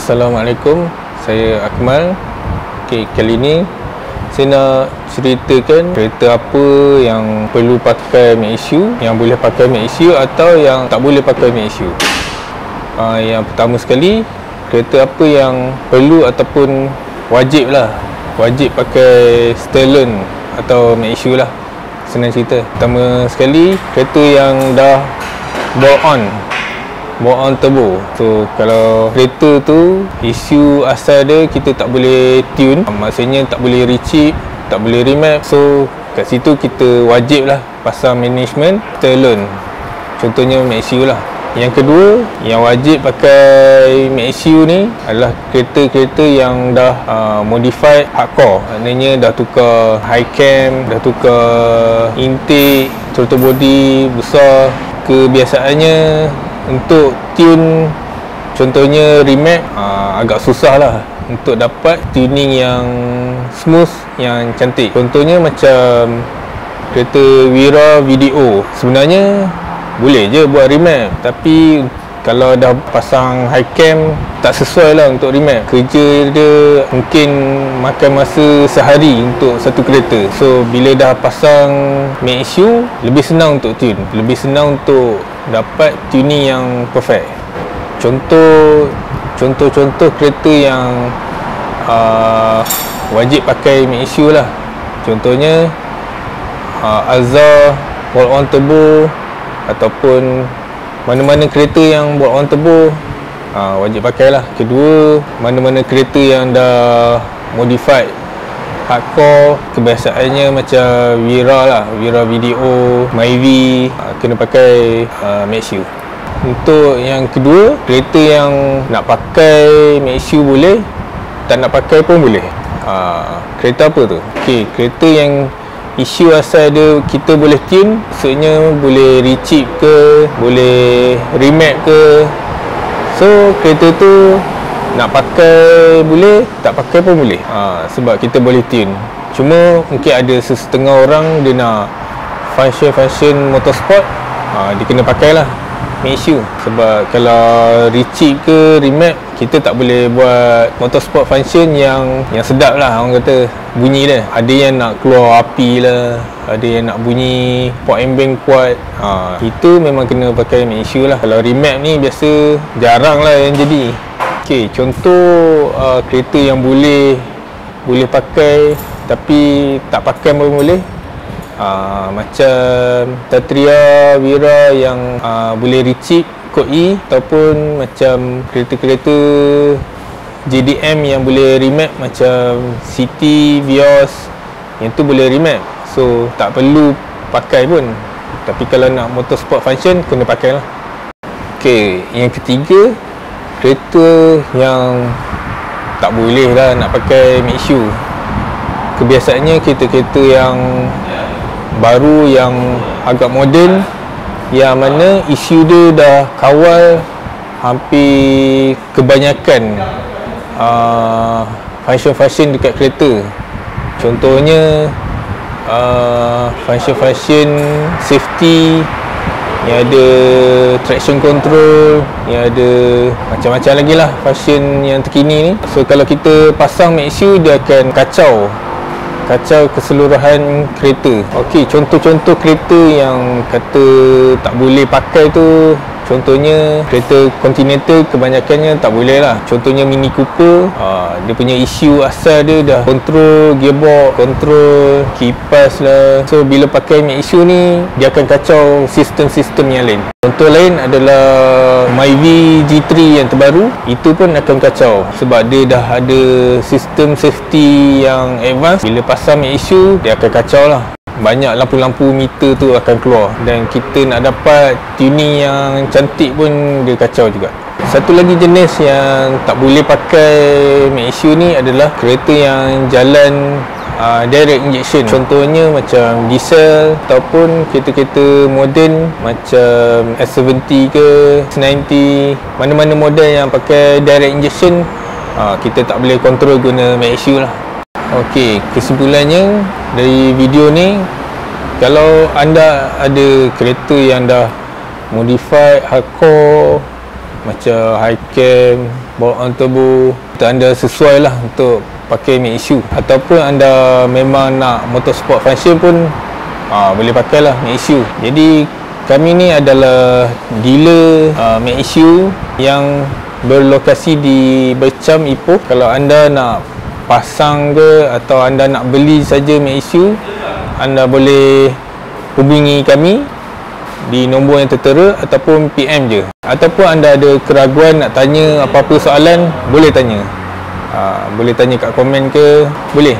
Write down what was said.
Assalamualaikum, saya Akmal. Kali ni saya nak ceritakan kereta apa yang perlu pakai mac issue, yang boleh pakai mac issue atau yang tak boleh pakai mac issue. Yang pertama sekali, kereta apa yang perlu ataupun wajib pakai Stellon atau mac issue lah. Senang cerita. Pertama sekali, kereta yang dah bolt-on turbo. So kalau kereta tu issue asal dia kita tak boleh tune, maksudnya tak boleh rechip, tak boleh remap. So kat situ kita wajib lah pasang management Stellon, contohnya mac issue lah. Yang kedua, yang wajib pakai mac issue ni adalah kereta-kereta yang dah modified hardcore. Maknanya dah tukar high cam, dah tukar intake, throttle body besar. Kebiasaannya untuk tune, contohnya remap, agak susah lah untuk dapat tuning yang smooth, yang cantik. Contohnya macam kereta Wira VDO, sebenarnya boleh je buat remap, tapi kalau dah pasang high cam tak sesuai lah untuk remap. Kerja dia mungkin makan masa sehari untuk satu kereta. So bila dah pasang mac issue, lebih senang untuk tune, lebih senang untuk dapat tuning yang perfect. Contoh kereta yang wajib pakai mac issue lah. Contohnya Alza bolt-on turbo, ataupun mana-mana kereta yang bolt-on turbo wajib pakai lah. Kedua, mana-mana kereta yang dah modified hardcore, kebiasaannya macam Wira lah, Wira VDO, Myvi, kena pakai mac issue. Untuk yang kedua, kereta yang nak pakai mac issue boleh, tak nak pakai pun boleh. Kereta apa tu? Kereta yang issue asal dia kita boleh tune, maksudnya boleh rechip ke, boleh remap ke. So kereta tu nak pakai boleh, tak pakai pun boleh, sebab kita boleh tune. Cuma mungkin ada setengah orang dia nak function motorsport, dia kena pakai lah mac issue. Sebab kalau rechip ke remap, kita tak boleh buat motorsport function yang sedap lah, orang kata bunyi dia. Ada yang nak keluar api lah, ada yang nak bunyi port and bank kuat, itu memang kena pakai mac issue lah. Kalau remap ni biasa jarang lah yang jadi. Contoh kereta yang boleh pakai tapi tak pakai pun boleh, macam Tatria, Wira yang boleh rechip kod E, ataupun macam kereta-kereta JDM yang boleh remap macam City, Vios, yang tu boleh remap. So tak perlu pakai pun, tapi kalau nak motorsport function kena pakai lah. Yang ketiga, kereta yang tak boleh lah nak pakai mac issue. Kebiasaannya kereta-kereta yang baru, yang agak moden, yang mana issue dia dah kawal hampir kebanyakan function dekat kereta. Contohnya function safety, yang ada traction control, yang ada macam-macam lagi lah function yang terkini ni. So kalau kita pasang mac issue, dia akan kacau keseluruhan kereta. Contoh-contoh kereta yang kata tak boleh pakai tu, contohnya kereta Continental kebanyakannya tak boleh lah. Contohnya Mini Cooper, dia punya issue asal dia dah kontrol gearbox, kontrol kipas lah. So bila pakai mac issue ni, dia akan kacau sistem-sistem yang lain. Contoh lain adalah Myvi G3 yang terbaru, itu pun akan kacau sebab dia dah ada sistem safety yang advance. Bila pasang mac issue, dia akan kacau lah. Banyak lampu-lampu meter tu akan keluar, dan kita nak dapat tuning yang cantik pun dia kacau juga. Satu lagi jenis yang tak boleh pakai mac issue ni adalah kereta yang jalan direct injection. Contohnya macam diesel, ataupun kereta-kereta moden macam S70 ke S90, mana-mana model yang pakai direct injection, kita tak boleh kontrol guna mac issue lah. Kesimpulannya dari video ni, kalau anda ada kereta yang dah modified hardcore, macam high cam, bolt on turbo. Anda sesuai lah untuk pakai Max Issue, ataupun anda memang nak motorsport function pun boleh pakai lah Max Issue. Jadi kami ni adalah dealer Max Issue yang berlokasi di Bercam, Ipoh. Kalau anda nak pasang ke atau anda nak beli saja Max Issue, anda boleh hubungi kami di nombor yang tertera ataupun PM je. Ataupun anda ada keraguan nak tanya apa-apa soalan, boleh tanya. Boleh tanya kat komen ke, boleh.